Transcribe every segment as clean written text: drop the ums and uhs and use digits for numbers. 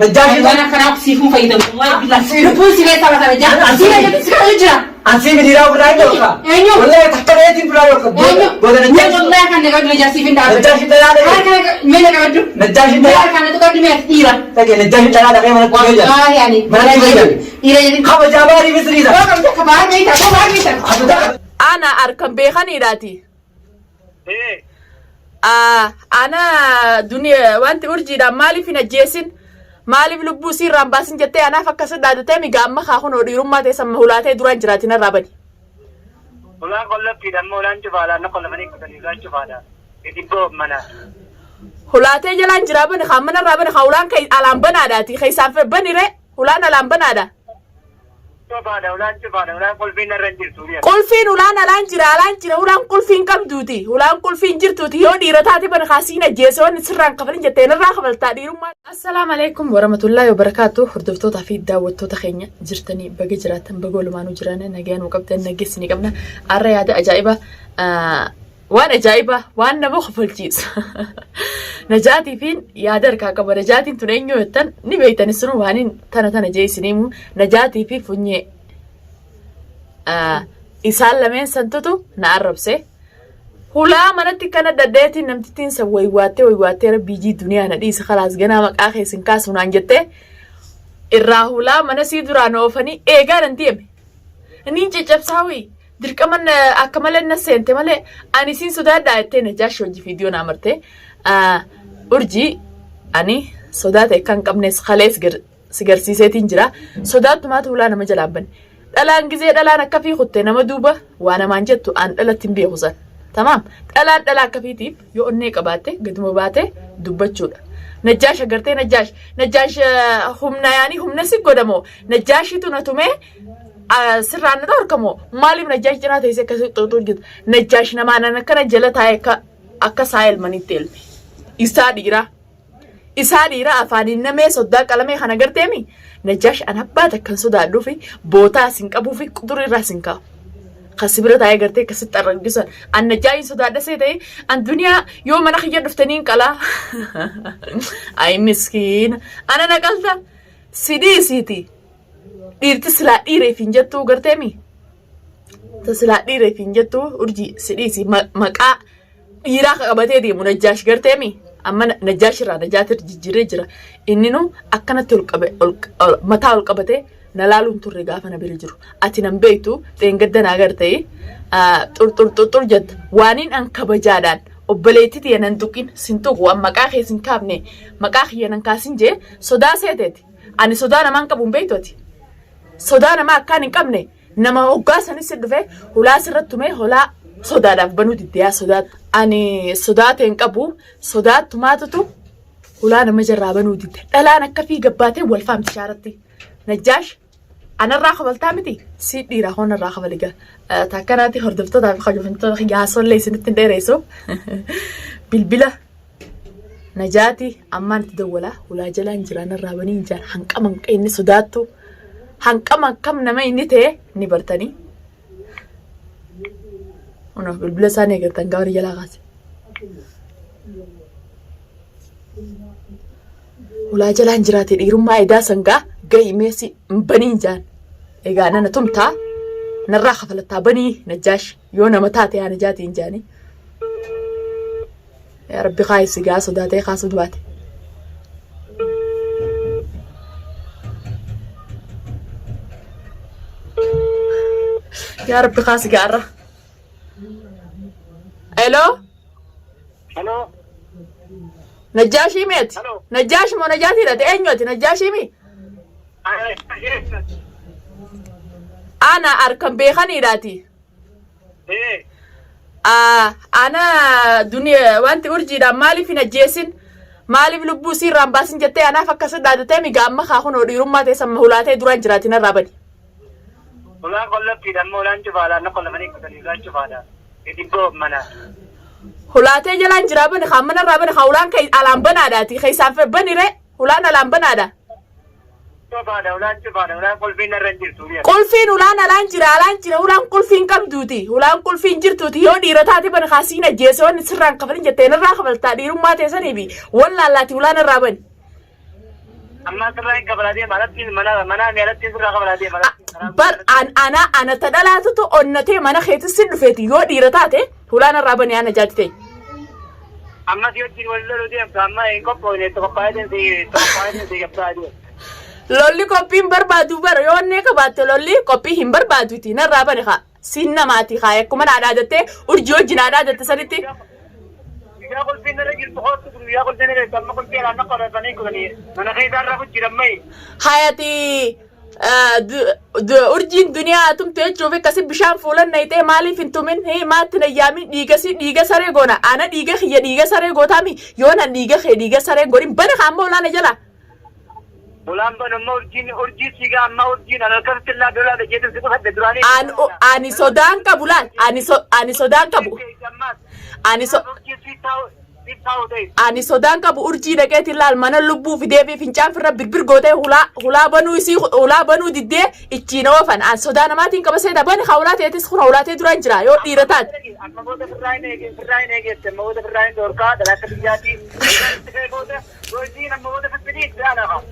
نجاشي أنا كان أقصيهم فايدة والله بالله نبوس لي ترى نجاش أصير أجلس كأجرا أصير بديرا وراي لوكا والله تحتاج يتم براي لوكا بدل نجاش والله كان نقعد نجاسي في النار نجاشي تلالا كان من نقعد نجاشي تلالا كان نقعد مئة تجي نجاشي تلالا كمان والله يعني ما نجي إلى جد خب جاباري مصري ده كبار ميت كبار ميت أنا أركب بيخاني راتي أنا دنيا وأنت أرجي دا مالي في نجاسين مالي بلبوسي رامباسين جتة أنا فكسر دادتة ميجامة خاخون وديروم ما تسمى هولاتة دوران جراتنا رابني ولا قلنا في دم ولا نجفالا نقول مني كتني لا نجفالا يديبو منا هولاتة جلان جرابن خامنا رابن خولان كي ألام بناداتي خي سافر بنيره هولان ألام بنادا نجفالا ولا نجفالا ولا قل فينا رنجر سوريا قل فين هولان ألان جرا هولان قل فين كم دوتي هولان قل فين جرتوتي يو ديرتاتي بن خاسينا جيسون نسران قبلين جتين الراقبل تاديرم السلام عليكم ورحمة الله وبركاته حردفتو في داوتو تخينيا جرتني بقي جراتن بقول ما نجرانا نجان وقبتن نجسني قبنا الرياضة أجايبة وأنا جايبة وأنا مخفل جيس نجاتي فين يادر كاكبا نجاتي تنينيو يتن نبيتن السنو وانين تانا جيسنيمو نجاتي في فني إسال لمن سنتو نعرب سي هلا منتي كانت دديتي نمتين سوي واتي ربي جي دنيا نديس خلاص جنامك آخر سنكاس ونانجته الراهولا منسي درانو فني إيجار انتيم نيجي جبساوي درك من أكمل الناس أنت ماله أني سين سوداد دايتة نجاش وجي فيديو نامرته أرجي أني سوداد كان كمنس خلاص سجر سيستين جرا سوداد ما تقول ما جلابن دلان جزء دلان كفي خدته نما دوبة وأنا ما جت أن دلا تنبيه خزان تمام دلان كفي تيب يو أني كباته قد مباته دوبة شود نجاش أقرته نجاش هم يعني هم نسيب قدامه نجاشي تناتومه سرعان دور كمو مالي نجاش جنا تيسي كسي تطول جد نجاش نمانا نكنا جلت هاي أكا سايل مني تيل إسا ديرا أفاني نمي صدا كلامي خانا قرتيمي نجاش أنا باتك كان صدا دوفي بوتا سنكا بوفي قدري را سنكا خسبرت هاي قرتي كسيت الرقصان أن نجاي صدا دسيتي أن دنيا يوم أنا خيار دفتنين كلا أي مسكين أنا نقلت سيتي dhiirti silaa dhiireef hin jettuu garteemi silaa dhiireef hin jettuu urjii sidhiisi maqaa dhiiraa qabatee deemu najjaash garteemi amma najjaash irraa najaatir jijjiiree jira inninu akkanatti mataa ol qabatee na laaluun turre gaafa na bira jiru ati nan beektu dheengaddanaa gartee xurxurxurxur jetta waaniin an kabajaadhaan obboleettiti yanan tuqin sin tuqu waan maqaa kee sin kaafne maqaa kiyyanan kaasin jee sodaa seeteeti ani sodaa namaan qabuun beektooti sodaa nama akkaan hin qabne nama hoggaa sanis dhufee hulaa sirrattume hulaa sodaadhaaf banuu diddeeyaa sodaat ani sodaate hin qabu sodaattumaatutu hulaa nama jarraa banuu didde dhalaan akka fi gabbaatee wal faamti shaaratti najjaash anarraa qabaltaa miti si dhiiraa hoonarraa qabaliga takkanaatti hordoftotaa fi qajeelfamtoota yaasollee isinitti hin dheereessu bilbila najaati ammaan itti dawwalaa hulaa jalaan jiraanarraa banii hin jaan hanqama inni sodaattu hanqama kam nama inni ta'e ni bartanii ono bilbila isaanii eegartan gaarii jalaa kaase hulaa jalaan jiraate dhiirummaa edaa sangaa gahi meessi banii jaan egaa nana tumtaa narraa kafalattaa banii najjaash yoo nama taate yaa najaatiin jaanii yaa rabbi kaayisi gaa sodaatee kaasuu dubaate يا ربي خاسي قارة الو نجاشي ميت نجاش مو نجاتي لا تأنيوتي نجاشي مي أنا أركب بيخاني راتي أنا دنيا وأنت أرجي دا مالي في نجاسين مالي بلبوسي رامباسين جتة أنا فكسر دادتة ميجامة خاخون وديروم ما تسمى هولاتة دوران جراتنا رابني ولا قلنا في دم ولا نجفالا نقول مني كتني لا نجفالا يديبو منا هولاتة جلان جرابن خامنا رابن خولان كي ألام بناداتي خي سافر بنيره هولان ألام بنادا نجفالا ولا نجفالا ولا قل فينا رنجر سوريا قل فين هولان ألان جرا هولان قل فين كم دوتي هولان قل فين جرتوتي يو ديرتاتي بن خاسينا جيسون سران قبلين جتين الراقبل تاديرم ما تسني بي ولا لاتي هولان الرابن أما ترى إنك بلادي مالتي منا مالتي ترى بلادي bar ana ta dhalaatu to onnatee mana keetti sin dhufeeti yoo dhiira taate hulaan irraa banii ana jaajite. Amma si wajjin wal loluu deemtu amma hin qophoofne tokkophaayeen si gabsaadhu. Lolli qophiin barbaadu bara yoo onnee qabaatte lolli qophii hin barbaaduti narraa bani haa siin namaati haa akkuma dhaadhaa jettee urjii wajjin dhaadhaa jette sanitti. Yaa qulfiin irra jirtu hootu kun yaa qulfiin irra jirtu amma qulfiin alaanna qoratanii kutanii mana keessaa irraa jirammayi. Hayati urjiin duniyaa tumte jechuuf akkasi bishaan fuulan nayitee maaliif hin tumin maatti nayyaamin dhiiga saree goona ana dhiiga kiyya dhiiga saree gootaami yoo nan dhiiga saree godhin bana kaammoo olaana jala. Ulaan bana amma urjii siigaa amma urjiin ana akkasitti illaa dolaa dhageetin si qufadde duraanii. Ani sodaan qabu laal ani sodaan qabu. Ani sodaan qabu urjii dhaqeetiin laal mana lubbuu fidee fi fincaan firra birbir gootee hulaa banuu diddee ittiin oofan an sodaa namaatiin qaba seeta bani hawlaa ta'etis kun hawlaa ta'e duraan jira yoo dhiira taate. Amma booda firraayin eegeesse amma booda firraayin doorkaa dalaaka biyyaatii urjiin amma booda fiffidii jaalaqa.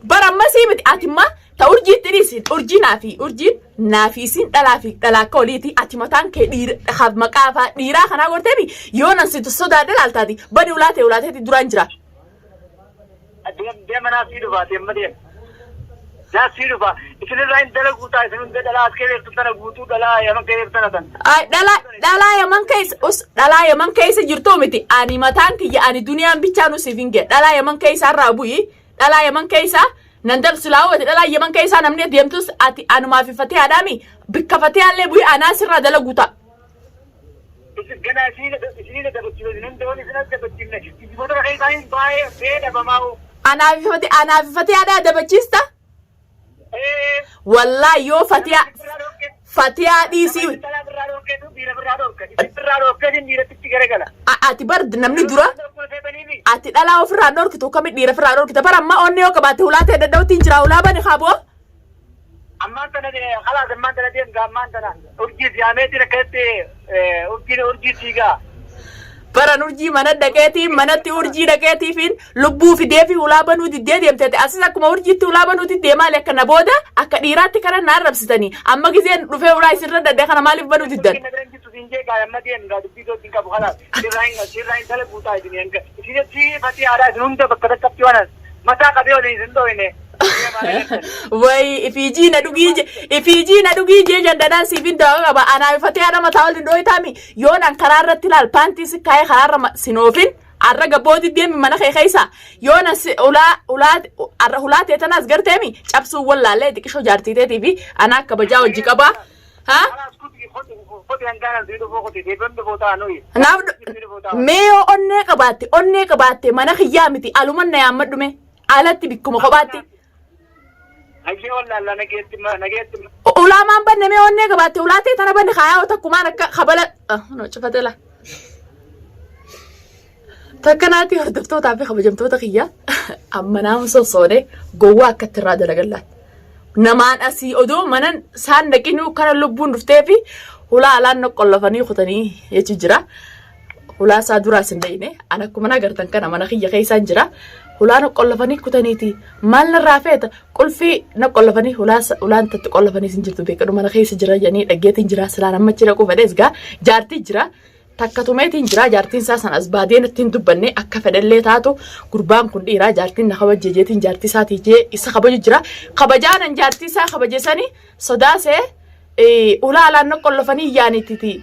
Bara ammasii miti atimma ta urjii tiriisin urjiin naafiisin dhalaa akka oliiti ati mataan kee maqaa dhiiraa kanaa gorteemi yoo nan situ sodaadhe laaltaati bani ulaateeti duraan jira. Deema naasii dhufaati amma deema. Naasii dhufa isinirraa hin dalaguu ta'a isin hunda dhalaa as keessa tana guutuu dhalaa yaman keessa tana tan. Dhalaa yaman keessa jirtuu miti ani mataan kiyya ani duniyaan bichaan usiif hin gee dhalaa yaman keessa irraa bu'i dhalaa yaman keessa. Nandal silaawwati dhalaa yaman keessaa namni deemtus ati anumaaf fatee adami bikka fatee allee bu'ii anaa sirraa dalagu ta'a. Ganaa isinii dabachiisu isin hundoon isin as dabachiifne isiboota keessaa hin baay'ee beedhabamaa'u. Anaaf fatee aadaa dabachiista? Wallaahi yoo fatee dhiisii. Ati bar namni dura. Ati dhalaa ofirraa dhorkitu kami dhiira ofirraa dhorkita bara amma onnee yoo qabaatte ulaatee dadhabtiin jira ulaa bani qaaboo. Ammaan tana khalaas ammaan tana deemga ammaan tana urjii siyaameetiin akkasitti urjii siigaa. Baran urjii mana dhaqeetiin manatti urjii dhaqeetiifiin lubbuu fidee fi ulaa banuu diddee deemteete asis akkuma urjiitti ulaa banuu diddee maali akka na booda akka dhiiraatti kana na arrabsitanii amma giseen dhufee ulaa isinirra daddee kana maaliif banuu diddan. Sirraayin tala guutaa isinitti fatii aadaa isin hunda bakka takkatti waan mataa qabee waliin isin dhoowine. Wayi ifiijii na dhugii jee jandanaan siifin dawaa qaba anaa fatee haadha mataa waliin dhooyitaami yoon an karaa irratti ilaal paantii si kaayee karaarra sinoofin arra gabbooti deemi mana kee keessa yoon ulaa teetanaas garteemi cabsuu wallaallee xiqqishoo jaartiiteetii fi anaa akka bajaa hojii qabaa. Mee yoo onnee qabaatte mana kiyyaa miti aluman na yaammadhume alatti bikkuma kophaatti. Ulaa maan banne mee onnee qabaatte ulaatee tana banne kaayaa takkumaan akka kabala cufatela. Takkanaatti hordoftootaa fi kabajamtoota kiyyaa amma naam sosoone gowwaa akkatti irraa dalagallaat. Namaan asii odoo manan isaan dhaqinuu kana lubbuun dhuftee fi hulaa alaan noqqollofanii kutanii jechi jira. Hulaa isaa duraas hin dhayine an akkuma agartan kana mana kiyya keessaan jira. Hulaa noqqollofanii kutaniiti maal narraa feeta qulfii noqqollofanii ulaan tatti qollofanii sin jirtu beekadhu mana keessa jira janii dhaggeetiin jira silaan amma jira qufadhees gaa jaartii jira. Takka tumeetiin jira jaartiin isaa san as baadeen ittiin dubbanne akka fedhallee taatu gurbaan kun dhiiraa jaartiin na kabajjeetiin jaartii isaatii jee isa kabaju jira kabajaanan jaartii isaa kabajeessanii sodaasee ulaa alaan noqqollofanii yaanittiti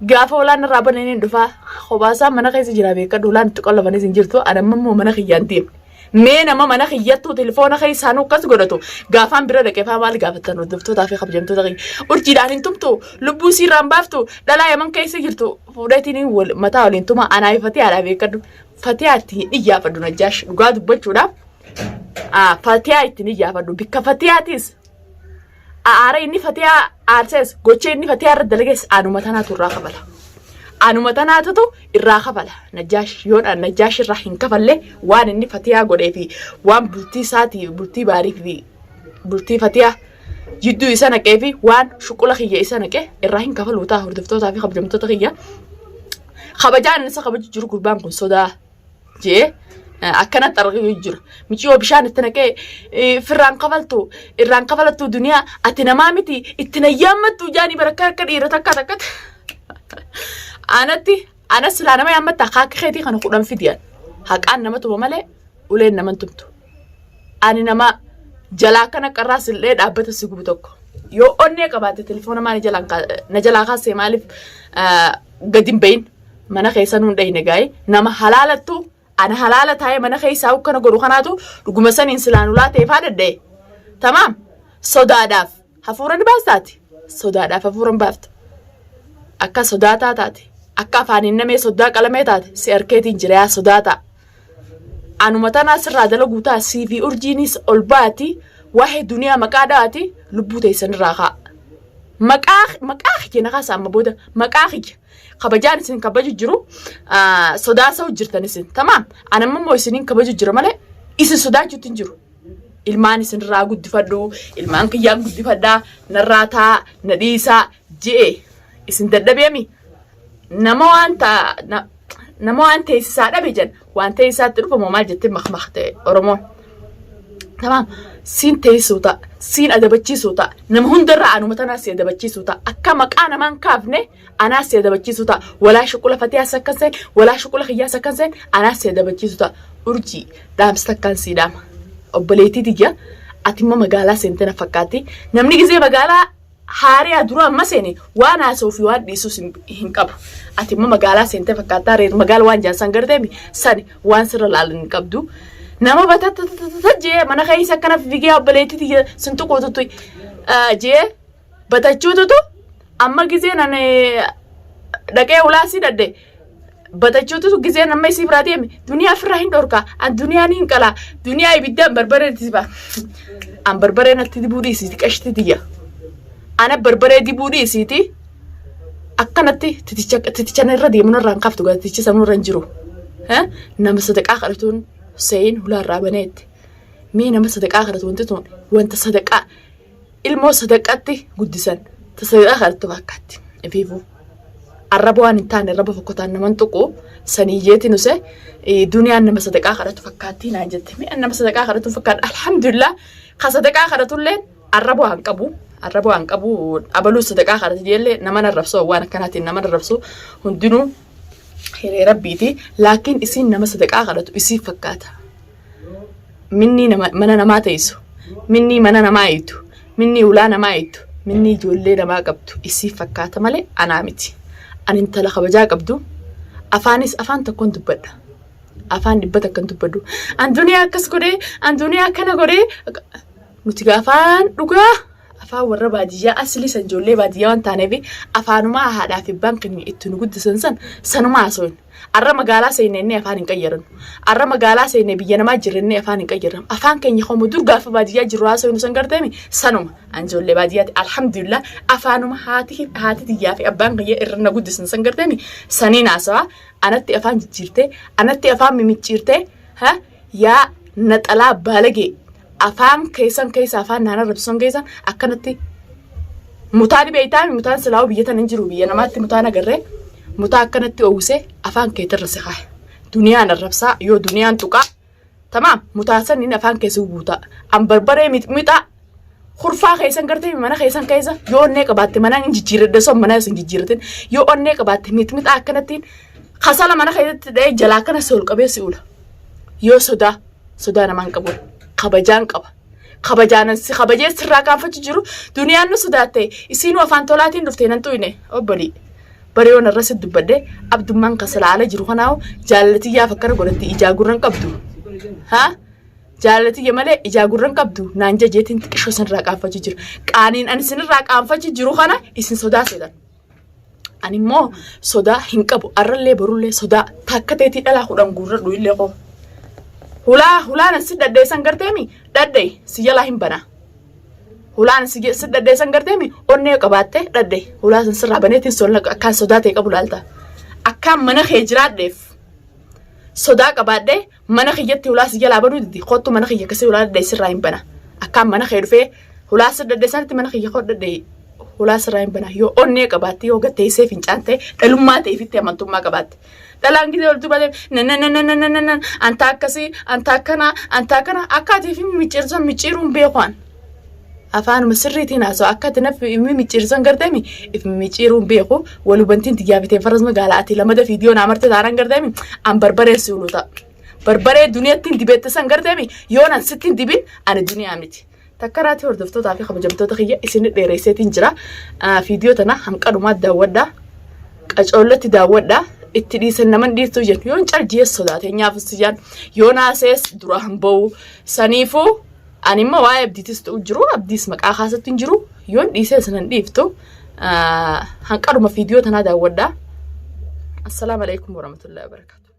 gaafa ulaan irraa bananiin dhufaa kopaasaa mana keessa jira beekadhu ulaan itti qollofanii sin jirtu anammoo mana kiyyaan deemne. Mee nama mana kiyyattuu telefoona keessaan akkas godhatu gaafaan bira dhaqeefaa maal gaafattan hordoftootaa fi kabajamtoota kiyya urjiidhaan hin tumtu lubbuu siirraan baaftu dhalaa yaman keessa jirtu fuudheetiin mataa waliin tuma anaa fatee haadhaa beekadhu fatee ittiin iyyaafadhu najjaash dhugaa dubbachuudhaaf fatee ittiin iyyaafadhu bikka fateetis aara inni fatee aarsees gocha inni fatee irra dalagees anuma tanaatu irraa qabala. Anuma tanaatu irraa kabala najjaash yoodhaan najjaash irraa hin kafalle waan inni fatiyaa godhee fi waan bultii isaatii bultii baarii fi bultii fatiyaa jidduu isa naqee fi waan shuqula kiyya isa naqee irraa hin kafaluu ta'a hordoftootaa fi kabajamtoota kiyya kabajaan isa kabaju jiru gurbaan kun sodaa jee akkanatti argamu jira. Michiyoo bishaan itti naqee firraan kafaltu duniyaa ati namaa miti itti nayyammattu jaanii barakkaa akka dhiira takka takkatti. Anas silaa nama yaammatta akka keetii kana kudhan fidiyaan. Haqaan nama tuma malee uleen nama tumtu. Ani nama jalaa kana qarraas illee dhaabbata si gubu tokko. Yoo onnee qabaate telefoona maa na jalaa kaasee maaliif gadi hin bahin mana keessa nuun dhahine gaa'e nama halaalattu ana halaala taa'ee mana keessaa ukkana godhu kanaatu dhuguma saniin silaanulaa ta'eef haadadhee. Tamaam sodaadhaaf hafuura ni baastaati. Sodaadhaaf hafuura ni baafta. Akka sodaataa taate akka afaaniin namee sodaa qalamee taate si harkeetiin jiraa sodaataa. Anuma tanaa sirraa dalaguu ta'a CV urjiinis ol baati waa'ee duniyaa maqaa dhaati lubbuu teessan irraa kaa'a. Maqaa kiyya naqaasa amma booda maqaa kiyya kabajaan isin kabaju jiru sodaasa hojjirtan isin tamaam anammoo isiniin kabaju jira malee isin sodaachuutti hin jiru. Ilmaan isin irraa guddifadhu ilmaan kiyyaan guddifadhaa narraa taa na dhiisaa je'e isin dadhabeemi nama waan teessisaa dhabe jan waan teessisaatti dhufamoo maal jettee makmakte Oromoon. Tamaam siin teessuu ta'a siin adabachiisuu ta'a nama hundarraa anuma tanaas si adabachiisuu ta'a akka maqaa namaan kaafne anaas si adabachiisuu ta'a walaa shuqula fatiyaas akkan seen walaa shuqula kiyyaas akkan seen anaas si adabachiisuu ta'a urjii dhaamsa akkan sii dhaama obboleettii tiyya ati immoo magaalaa seentee na fakkaatti namni gizee magaalaa haariyaa dura amma seene waan haasa'uu fi waan dhiisuus hin qabu ati immoo magaalaa seentee fakkaattaa reeru magaala waan jaansan garteemi sani waan sirra laalan hin qabdu. Nama batata jee mana keessa akkana fiigee obboleettii sintu qotutu jee batachuututu amma gizee nan dhaqee ulaasii dadde batachuututu gizee nama isii biraa deeme duniyaa firraa hin dhorkaa an duniyaa ni hin qalaa duniyaa ibiddaan barbaree dibaa an barbaree natti dibuu dhiisiiti qashti tiyya ana barbaree dibuu dhiisiiti akkanatti titicha irra deemu irraan kaaftu titicha sanuu irra hin jiru nama sadaqaa kadhatuun. Sayin hulaan raabaneetti mii nama sadaqaa kadhatu wanti tun wanta sadaqaa ilmoo sadaqaatti guddisan ta sadaqaa kadhatu fakkaatti ifiifuu arraba waan hin taane arraba fokkotaan naman tuqu saniyyeetiin use duniyaan nama sadaqaa kadhatu fakkaatti naan jette mii nama sadaqaa kadhatu fakkaatti alhamdulillah ka sadaqaa kadhatullee arraba waan qabu abaluu sadaqaa kadhatu jeellee nama narrabsoo waan akkanaatiin nama narrabsoo hundinuu. Hiree rabbiiti laakiin isiin nama sadaqaa kadhatu isii fakkaata. Minni mana namaa teessu, minni mana namaa eetu, minni ulaa namaa eetu, minni ijoollee namaa qabdu isii fakkaata malee anaa miti. Ani intala kabajaa qabdu afaanis afaan tokkoon dubbadha. Afaan dhibbata akkan dubbadhu. An duniyaa akkas godhee, an duniyaa akkana godhee nuti gaafaan dhugaa. Afaan warra baadiyyaa asli san ijoollee baadiyyaa waan taaneef afaanumaa haadhaa fi abbaan keenya itti nu guddisan sanumaa haasawin. Arra magaalaa seennee afaan hin qayyaran. Arra magaalaa seennee biyya namaa jirrennee afaan hin qayyaran. Afaan keenya homo dur gaafa baadiyyaa jirru haasawin san garteemi sanuma an ijoollee baadiyyaati alhamdulillah afaanuma haati tiyyaa fi abbaan keenya irra na guddisan san garteemi saniin haasawaa anatti afaan jijjiirtee anatti afaan mimicciirtee yaa naxalaa baalagee. Afaan keessan keessa afaan naannoo rabson keessan akkanatti mutaan beeytaan mutaan silaawu biyya tan hin jiru biyya namaatti mutaan agarree mutaa akkanatti oowwisee afaan keetirra siqaa duniyaan arrabsaa yoo duniyaan tuqaa tamaam mutaa sanniin afaan keessa guutaa an barbaree mixaa kurfaa keessan gartee mana keessan keessa yoo onnee qabaatte mana hin jijjiiradde son mana hin jijjiiratin yoo onnee qabaatte mixaa akkanattiin kasala mana keessatti dha'ee jalaa akkana si ol qabee si ula yoo sodaa namaan qabu. Kabajaan qaba. Kabajaanan si kabajee sirraa kaanfachi jiru duniyaan nu sodaatte isiinuu afaan tolaatiin dhuftee nan tuyne obbolii bareeyoon irratti dubbadde abdummaan kasalaala jiru kanaawu jaalatiyyaaf akkana godhatti ijaa gurran qabdu. Jaalatiyya malee ijaa gurran qabdu naan jajeetiin xiqqishoo sanirraa qaanfachi jiru. Qaaniin ani sinirraa qaanfachi jiru kana isin sodaaseedhaan. Ani immoo sodaa hin qabu arrallee barullee sodaa takka teetii dhalaa kudhan guurradhu illee qofa. Hulaan si daddeessan garteemi daddee si jalaa hin bana. Hulaan si daddeessan garteemi onnee qabaatte daddee hulaa san sirraa baneetiin solna akkaan sodaa ta'e qabu laalta. Akkaan mana kee jiraadheef sodaa qabaadhee mana kiyyatti hulaa si jalaa banuu didi kottu mana kiyya akkasii hulaa daddee sirraa hin bana. Akkaan mana kee dhufee hulaa si daddeessanitti mana kiyya koo daddee hulaa sirraa hin bana yoo onnee qabaatte yoo gatteessee fincaan ta'e dhalummaa ta'eefitti amantummaa qabaatte. dhalaan gisee ol dubbate anta akkasii anta akkana akkaatii fi micciiruun beekan afaan sirriitiin haasoo akkati naf micciirsan garteemi if micciiruun beeku walubantiin tiyyaabitee faras magaalaati lamada fiidiyoo naamarte taaran garteemi an barbaree siuluta barbaree duniyaattiin dibeettisan garteemi yoonan sittiin dibin ani duniyaa miti takkaraati hordoftootaa fi kabajamtoota kiyya isin dheereesseetiin jira fiidiyoo tana hanqadumaa daawwadhaa qacoollatti daawwadhaa itti dhiisan naman dhiirtuu jennu yoon carjiyees sodaatee nyaafistu jaan yoon haasees dura hanba'u saniifuu ani immoo waa'ee abdiitis ta'u jiru abdiis maqaa kaasatti hin jiru yoon dhiisee sanan dhiiftu hanqaduma fiidiyoo tanaa daawwadhaa. Assalaamu alaykum warahmatullahi wabarakatuh.